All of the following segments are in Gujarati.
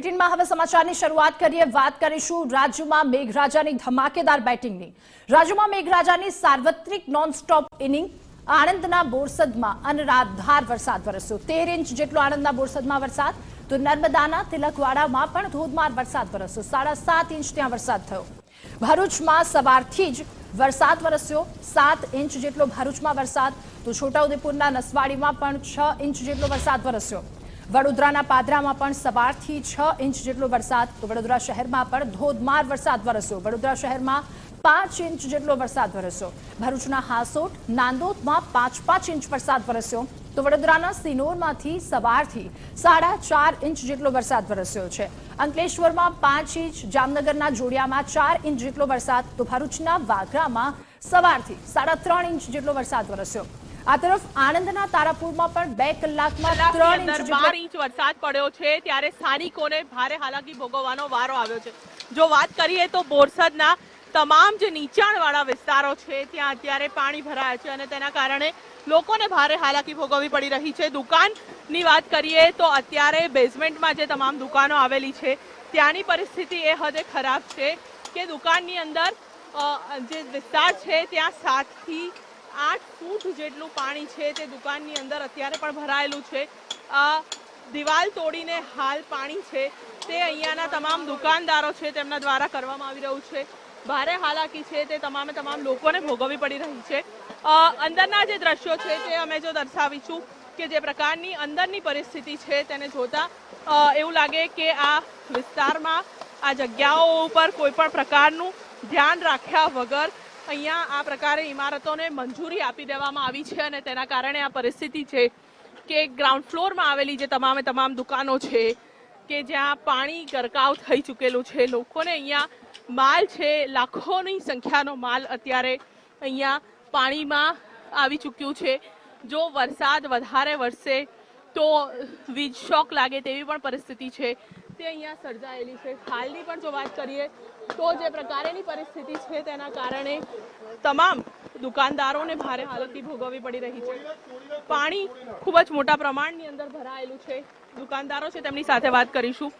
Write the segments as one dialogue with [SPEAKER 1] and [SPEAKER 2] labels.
[SPEAKER 1] માં હવે સમાચારની શરૂઆત કરીએ. વાત કરીશું રાજ્યમાં મેઘરાજાની ધમાકેદાર બેટિંગની. રાજ્યમાં મેઘરાજાની સાર્વત્રિક નોનસ્ટોપ ઇનિંગ. આણંદના બોરસદમાં અનરાધાર વરસાદ વરસ્યો. 13 ઇંચ જેટલો આણંદના બોરસદમાં વરસાદ, તો નર્મદાના તિલકવાડામાં પણ ધોધમાર વરસાદ વરસ્યો. 7.5 ઇંચ ત્યાં વરસાદ થયો. ભરૂચમાં સવારથી જ વરસાદ વરસ્યો. 7 ઇંચ જેટલો ભરૂચમાં વરસાદ, તો છોટાઉદેપુરના નસવાડીમાં પણ 6 ઇંચ જેટલો વરસાદ વરસ્યો. વડોદરાના પાદરામાં પણ સવારથી 6 ઇંચ જેટલો વરસાદ, તો વડોદરા શહેરમાં પણ ધોધમાર વરસાદ વરસ્યો. વડોદરા શહેરમાં 5 ઇંચ જેટલો વરસાદ વરસ્યો. ભરૂચના હાસોટ, નાંદોદમાં 5 ઇંચ વરસાદ વરસ્યો, તો વડોદરાના સિનોરમાંથી સવારથી 4.5 ઇંચ જેટલો વરસાદ વરસ્યો છે. અંકલેશ્વરમાં 5 ઇંચ, જામનગરના જોડિયામાં 4 ઇંચ જેટલો વરસાદ, તો ભરૂચના વાગરામાં સવારથી 3.5 ઇંચ જેટલો વરસાદ વરસ્યો. આ તરફ આણંદના તારાપુરમાં પણ 2 કલાકમાં 3
[SPEAKER 2] ઇંચ વરસાદ પડ્યો છે, ત્યારે સ્થાનિકોને ભારે હાલાકી ભોગવવાનો વારો આવ્યો છે. જો વાત કરીએ તો બોરસદના તમામ જે નીચાણવાળા વિસ્તારો છે ત્યાં અત્યારે પાણી ભરાયા છે અને તેના કારણે લોકોને ભારે હાલાકી ભોગવવી પડી રહી છે. દુકાનની વાત કરીએ તો અત્યારે બેઝમેન્ટમાં જે તમામ દુકાનો આવેલી છે ત્યાંની પરિસ્થિતિ એ હદે ખરાબ છે કે દુકાનની અંદર જે વિસ્તાર છે ત્યાં 7 થી 8 ફૂટ જેટલું પાણી છે તે દુકાનની અંદર અત્યારે પણ ભરાયેલું છે. દિવાલ તોડીને હાલ પાણી છે તે અહીંયાના તમામ દુકાનદારો છે તેમના દ્વારા કરવામાં આવી રહ્યું છે. ભારે હાલાકી છે તે તમામ લોકોને ભોગવવી પડી રહી છે. અંદરના જે દ્રશ્યો છે તે અમે જો દર્શાવીશું કે જે પ્રકારની અંદરની પરિસ્થિતિ છે તેને જોતા એવું લાગે કે આ વિસ્તારમાં આ જગ્યાઓ ઉપર કોઈ પણ પ્રકારનું ધ્યાન રાખ્યા વગર અહીંયા આ પ્રકારે ઇમારતોને મંજૂરી આપી દેવામાં આવી છે અને તેના કારણે આ પરિસ્થિતિ છે કે ગ્રાઉન્ડ ફ્લોરમાં આવેલી જે તમામ દુકાનો છે કે જ્યાં પાણી ગરકાવ થઈ ચૂકેલું છે. લોકોને અહીંયા માલ છે, લાખોની સંખ્યાનો માલ અત્યારે અહીંયા પાણીમાં આવી ચૂક્યું છે. જો વરસાદ વધારે વરસે તો વીજ શોક લાગે તેવી પણ પરિસ્થિતિ છે તે અહીંયા સર્જાયેલી છે. હાલની પણ જો વાત કરીએ તો જે પ્રકારની પરિસ્થિતિ છે તેના કારણે તમામ દુકાનદારોને ભારે હાલાકી ભોગવવી પડી રહી છે. પાણી ખૂબ જ મોટા પ્રમાણની અંદર ભરાયેલું છે. દુકાનદારો છે તેમની સાથે વાત કરીશું.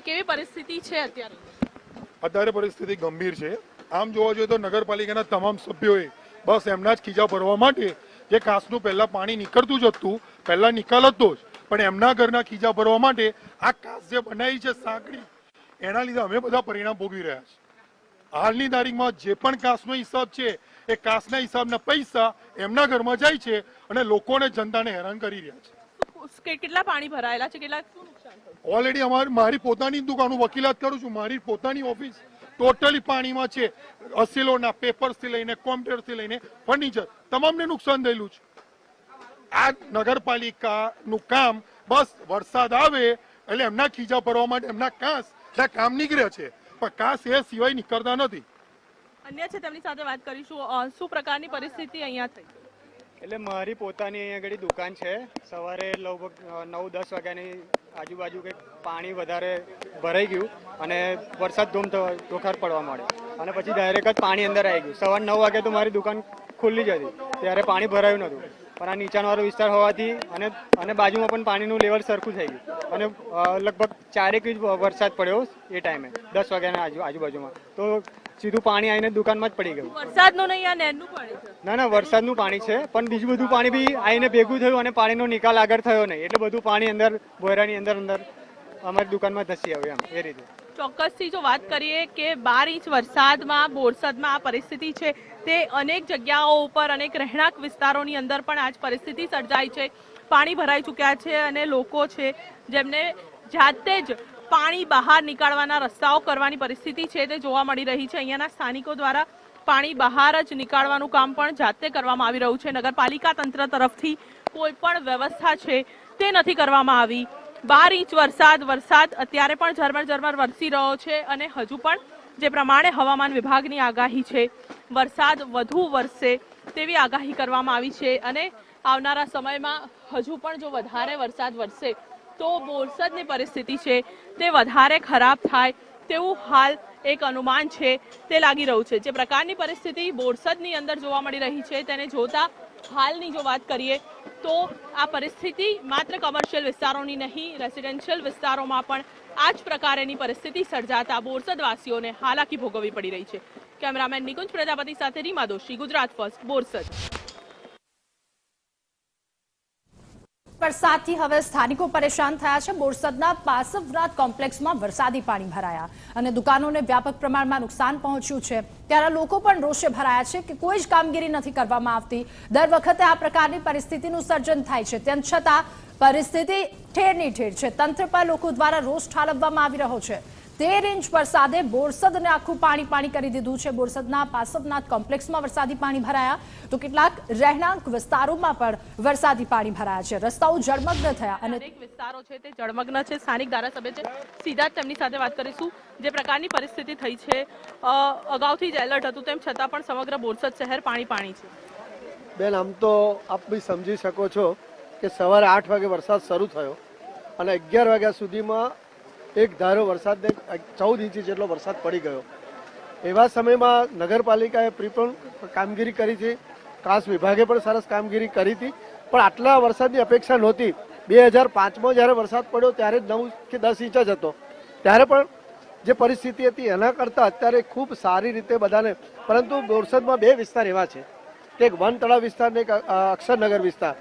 [SPEAKER 2] કેવી પરિસ્થિતિ છે અત્યારે?
[SPEAKER 3] અત્યારે પરિસ્થિતિ ગંભીર છે. આમ જોવા જોઈએ તો નગરપાલિકાના તમામ સભ્યોએ બસ એમના જ ખીજા ભરવા માટે જે કાંસનું પહેલા પાણી નીકળતું જ હતું, પહેલા નિકાલ હતો જ, પણ એમના ઘરના ખીજા ભરવા માટે આ કાંસ જે બનાવી છે સાંકડી, એના લીધે અમે બધા પરિણામ ભોગવી રહ્યા છીએ. હાલની તારીખમાં જે પણ કાંસનો હિસાબ છે એ કાંસના હિસાબના પૈસા એમના ઘરમાં જાય છે અને લોકોને, જનતાને હેરાન કરી રહ્યા છે.
[SPEAKER 2] કેટલા પાણી ભરાયેલા છે? કેટલા શું નુકસાન થયું?
[SPEAKER 3] ઓલરેડી મારી પોતાની દુકાન, વકીલાત કરું છું, મારી પોતાની ઓફિસ ટોટલી પાણીમાં છે. અસીલોના પેપર્સથી લઈને કોમ્પ્યુટરથી લઈને ફર્નિચર તમામને નુકસાન થયેલું છે. આ નગરપાલિકાનું કામ બસ વરસાદ આવે એટલે એમના ખીજા ભરવા માટે એમના કામ નીકળે છે, પણ કાંસ એ સિવાય નીકળતા નથી.
[SPEAKER 2] અન્ય છે તેમની સાથે વાત કરીશું. શું પ્રકારની પરિસ્થિતિ અહીંયા થઈ?
[SPEAKER 4] એટલે મારી પોતાની અહીંયા આગળ દુકાન છે. સવારે લગભગ 9-10 વાગ્યાની આજુબાજુ કંઈક પાણી વધારે ભરાઈ ગયું અને વરસાદ ધોખાર પડવા માંડ્યો અને પછી ડાયરેક્ટ જ પાણી અંદર આવી ગયું. સવારે 9 વાગે તો મારી દુકાન ખુલ્લી જ હતી, ત્યારે પાણી ભરાયું નહોતું, પણ આ નીચાણવાળો વિસ્તાર હોવાથી અને બાજુમાં પણ પાણીનું લેવલ સરખું થઈ ગયું અને લગભગ 4 ઇંચ વરસાદ પડ્યો એ ટાઈમે 10 વાગ્યાના આજુબાજુમાં, તો સીધું પાણી આવીને દુકાનમાં જ પડી ગયું.
[SPEAKER 2] વરસાદનું નહીં, આ નહેરનું પાણી છે?
[SPEAKER 4] ના, વરસાદનું પાણી છે, પણ બીજું બધું પાણી બી આવીને ભેગું થયું અને પાણીનો નિકાલ આગળ થયો નહીં, એટલે બધું પાણી અંદર બોયરાની અંદર અમારી દુકાનમાં ધસી આવ્યું એમ એ રીતે.
[SPEAKER 2] ચોક્કસથી જો વાત કરીએ કે 12 ઇંચ વરસાદમાં બોરસદમાં આ પરિસ્થિતિ છે તે અનેક જગ્યાઓ ઉપર, અનેક રહેણાંક વિસ્તારોની અંદર પણ આ જ પરિસ્થિતિ સર્જાઈ છે. પાણી ભરાઈ ચૂક્યા છે અને લોકો છે જેમને જાતે જ પાણી બહાર નીકાળવાના રસ્તાઓ કરવાની પરિસ્થિતિ છે તે જોવા મળી રહી છે. અહીંયાના સ્થાનિકો દ્વારા પાણી બહાર જ નીકાળવાનું કામ પણ જાતે કરવામાં આવી રહ્યું છે. નગરપાલિકા તંત્ર તરફથી કોઈ પણ વ્યવસ્થા છે તે નથી કરવામાં આવી. 12 ઇંચ વરસાદ અત્યારે પણ ઝરમર વરસી રહ્યો છે અને હજુ પણ જે પ્રમાણે હવામાન વિભાગની આગાહી છે વરસાદ વધુ વરસે તેવી આગાહી કરવામાં આવી છે અને આવનારા સમયમાં હજુ પણ જો વધારે વરસાદ વરસે તો બોરસદની પરિસ્થિતિ છે તે વધારે ખરાબ થાય તેવું હાલ એક અનુમાન છે તે લાગી રહ્યું છે. જે પ્રકારની પરિસ્થિતિ બોરસદની અંદર જોવા મળી રહી છે તેને જોતા હાલની જો વાત કરીએ તો આ પરિસ્થિતિ માત્ર કમર્શિયલ વિસ્તારોની નહીં, રેસિડેન્શિયલ વિસ્તારોમાં પણ આ જ પ્રકારેની પરિસ્થિતિ સર્જાતા બોરસદવાસીઓને હાલાકી ભોગવવી પડી રહી છે. કેમેરામેન નિકુંજ પ્રજાપતિ સાથે રીમા દોશી, ગુજરાત ફર્સ્ટ, બોરસદ.
[SPEAKER 1] વરસાદથી હવે સ્થાનિકો પરેશાન થયા છે. બોરસદના પાસવનાથ કોમ્પ્લેક્સમાં વરસાદી પાણી ભરાયા અને દુકાનોને વ્યાપક પ્રમાણમાં નુકસાન પહોંચ્યું છે. ત્યારે લોકો પણ રોષે ભરાયા છે કે કોઈ જ કામગીરી નથી કરવામાં આવતી. દર વખતે આ પ્રકારની પરિસ્થિતિનું સર્જન થાય છે, તેમ છતાં પરિસ્થિતિ ઠેરની ઠેર છે. તંત્ર પર લોકો દ્વારા રોષ ઠાલવવામાં આવી રહ્યો છે. 13 ઇંચ વરસાદે બોરસદને આખું પાણી કરી દીધું છે. બોરસદના પાસવનાથ કોમ્પ્લેક્સમાં વરસાદી પાણી ભરાયા તો કેટલાક રહેણાંક વિસ્તારોમાં પણ વરસાદી પાણી ભરાયા છે. રસ્તાઓ જળમગ્ન થયા અને
[SPEAKER 2] અનેક વિસ્તારો છે તે જળમગ્ન છે. સ્થાનિક ધારાસભ્ય છે, સીધા જ તેમની સાથે વાત કરીશું. જે પ્રકારની પરિસ્થિતિ થઈ છે, અગાઉથી જ એલર્ટ હતું, તેમ છતાં પણ સમગ્ર બોરસદ શહેર પાણી છે.
[SPEAKER 5] બેન, આમ તો આપ બી સમજી શકો છો કે સવારે 8 વાગે વરસાદ શરૂ થયો અને 11 વાગ્યા સુધીમાં એક ધારો વરસાદને 14 ઇંચ જેટલો વરસાદ પડી ગયો. એવા સમયમાં નગરપાલિકાએ પણ કામગીરી કરી છે, કાસ વિભાગે પણ સરસ કામગીરી કરી હતી, પણ આટલા વરસાદની અપેક્ષા નહોતી. 2005માં જ્યારે વરસાદ પડ્યો ત્યારે 9 કે 10 ઇંચ જ હતો. ત્યારે પણ જે પરિસ્થિતિ હતી એના કરતાં અત્યારે ખૂબ સારી રીતે બધાને, પરંતુ બોરસદમાં 2 વિસ્તાર એવા છે કે એક વન તળાવ વિસ્તાર ને એક અક્ષરનગર વિસ્તાર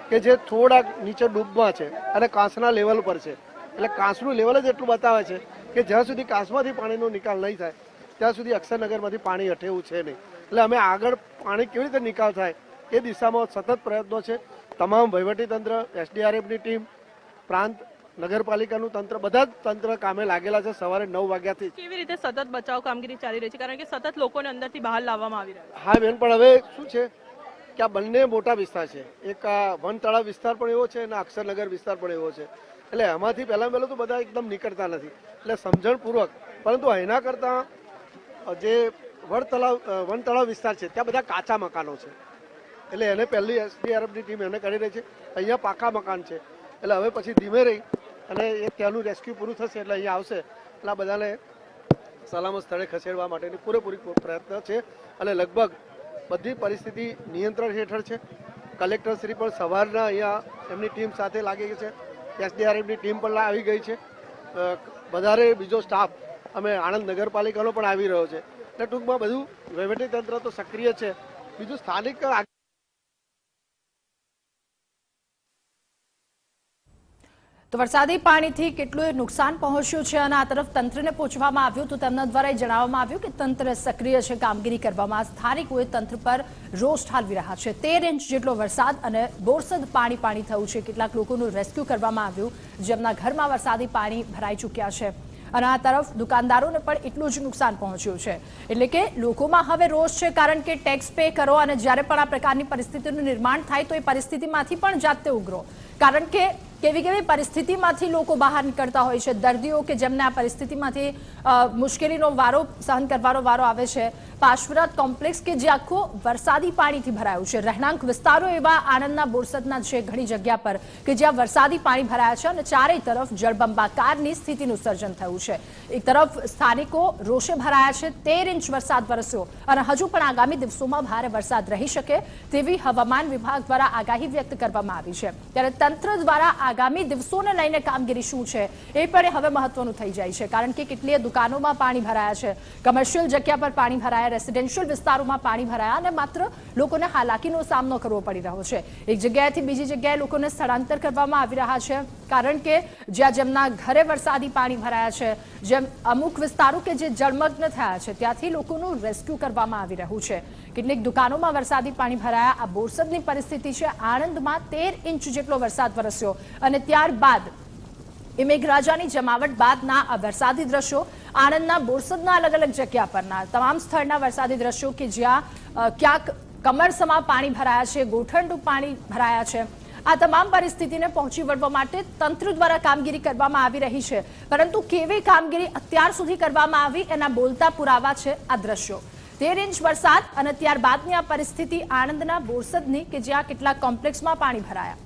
[SPEAKER 5] કે જે થોડાક નીચે ડૂબમાં છે અને કાંસના લેવલ પર છે. એટલે કાંસનું લેવલ જ એટલું બતાવે છે કે જ્યાં સુધી કાંસમાંથી પાણીનો નિકાલ નહીં થાય ત્યાં સુધી અક્ષરનગરમાંથી પાણી હટે એવું છે નહીં. એટલે અમે આગળ પાણી કેવી રીતે નિકાલ થાય એ દિશામાં સતત પ્રયત્નો છે. તમામ વહીવટીતંત્ર, એસડીઆરએફની ટીમ, પ્રાંત નગરપાલિકાનું તંત્ર, બધા જ તંત્ર કામે લાગેલા છે. સવારે 9 વાગ્યાથી
[SPEAKER 2] કેવી રીતે સતત બચાવ કામગીરી ચાલી રહી છે, કારણ કે સતત લોકોને અંદરથી બહાર લાવવામાં આવી રહ્યા છે?
[SPEAKER 5] હા બેન, પણ હવે શું છે કે આ બંને મોટા વિસ્તાર છે. એક આ વન તળાવ વિસ્તાર પણ એવો છે અને અક્ષરનગર વિસ્તાર પણ એવો છે. એટલે એમાંથી પહેલાં તો બધા એકદમ નીકળતા નથી, એટલે સમજણપૂર્વક. પરંતુ એના કરતાં જે વન તળાવ વિસ્તાર છે ત્યાં બધા કાચા મકાનો છે. એટલે એને પહેલી એસડીઆરએફની ટીમ એને કરી રહી છે. અહીંયા પાકા મકાન છે. એટલે હવે પછી ધીમે રહી અને એ ત્યાંનું રેસ્ક્યુ પૂરું થશે એટલે અહીંયા આવશે. એટલે આ બધાને સલામત સ્થળે ખસેડવા માટેની પૂરેપૂરી પ્રયત્ન છે અને લગભગ બધી પરિસ્થિતિ નિયંત્રણ હેઠળ છે. કલેક્ટરશ્રી પણ સવારના અહીંયા એમની ટીમ સાથે લાગી છે. એસડીઆરએફની ટીમ પણ આવી ગઈ છે. વધારે બીજો સ્ટાફ અમે આણંદ નગરપાલિકાનો પણ આવી રહ્યો છે. એટલે ટૂંકમાં બધું વહીવટીતંત્ર તો સક્રિય છે. બીજું સ્થાનિક
[SPEAKER 1] તો વરસાદી પાણીથી કેટલું નુકસાન પહોંચ્યું છે અને આ તરફ તંત્રને પૂછવામાં આવ્યું તો તેમના દ્વારા જણાવવામાં આવ્યું કે તંત્ર સક્રિય છે કામગીરી કરવામાં. સ્થાનિકોએ તંત્ર પર રોષ ઠાલવી રહ્યા છે. 13 ઇંચ જેટલો વરસાદ અને બોરસદ પાણી થયું છે. કેટલાક લોકોનું રેસ્ક્યુ કરવામાં આવ્યું જેમના ઘરમાં વરસાદી પાણી ભરાઈ ચૂક્યા છે અને આ તરફ દુકાનદારોને પણ એટલું જ નુકસાન પહોંચ્યું છે. એટલે કે લોકોમાં હવે રોષ છે, કારણ કે ટેક્સ પે કરો અને જ્યારે પણ આ પ્રકારની પરિસ્થિતિનું નિર્માણ થાય તો એ પરિસ્થિતિમાંથી પણ જાતે ઉઘરો. કારણ કે કેવી પરિસ્થિતિમાંથી લોકો બહાર નીકળતા હોય છે. દર્દીઓ કે જેમને આ પરિસ્થિતિમાંથી મુશ્કેલીનો વારો સહન કરવાનો વારો આવે છે. પાર્શ્વનાથ કોમ્પ્લેક્સ કે જે આખો વરસાદી પાણીથી ભરાયું છે. રહેણાંક વિસ્તારો એવા આણંદના બોરસદના છે ઘણી જગ્યા પર કે જ્યાં વરસાદી પાણી ભરાયા છે અને ચારેય તરફ જળબંબાકારની સ્થિતિનું સર્જન થયું છે. એક તરફ સ્થાનિકો રોષે ભરાયા છે. 13 ઇંચ વરસાદ વરસ્યો અને હજુ પણ આગામી દિવસોમાં ભારે વરસાદ રહી શકે તેવી હવામાન વિભાગ દ્વારા આગાહી વ્યક્ત કરવામાં આવી છે. ત્યારે તંત્ર દ્વારા આગામી દિવસોને લઈને કામગીરી શું છે એ પણ હવે મહત્વનું થઈ જાય છે. કારણ કે કેટલીય દુકાનોમાં પાણી ભરાયા છે, કમર્શિયલ જગ્યા પર પાણી ભરાયા, રેસિડેન્શિયલ વિસ્તારોમાં પાણી ભરાયા અને માત્ર લોકોને હાલાકીનો સામનો કરવો પડી રહ્યો છે. એક જગ્યાએથી બીજી જગ્યાએ લોકોને સ્થળાંતર કરવામાં આવી રહ્યા છે, કારણ કે જેમના ઘરે વરસાદી પાણી ભરાયા છે, જેમ અમુક વિસ્તારો કે જે જળમગ્ન થયા છે ત્યાંથી લોકોનું રેસ્ક્યુ કરવામાં આવી રહ્યું છે. કેટલીક દુકાનોમાં વરસાદી પાણી ભરાયા. આ બોરસદની પરિસ્થિતિ છે. આણંદમાં 13 ઇંચ જેટલો વરસાદ વરસ્યો અને ત્યારબાદ મેઘરાજાની જમાવટ બાદના આ વરસાદી દ્રશ્યો આણંદના બોરસદના અલગ અલગ જગ્યા પરના તમામ સ્થળના વરસાદી દ્રશ્યો કે જ્યાં ક્યાંક કમરસમાં પાણી ભરાયા છે, ગોઠણનું પાણી ભરાયા છે. આ તમામ પરિસ્થિતિને પહોંચી વળવા માટે તંત્ર દ્વારા કામગીરી કરવામાં આવી રહી છે, પરંતુ કેવી કામગીરી અત્યાર સુધી કરવામાં આવી એના બોલતા પુરાવા છે આ દ્રશ્યો. 13 ઇંચ વરસાદ અને ત્યારબાદની આ પરિસ્થિતિ આણંદના બોરસદની કે જ્યાં કેટલાક કોમ્પ્લેક્સમાં પાણી ભરાયા.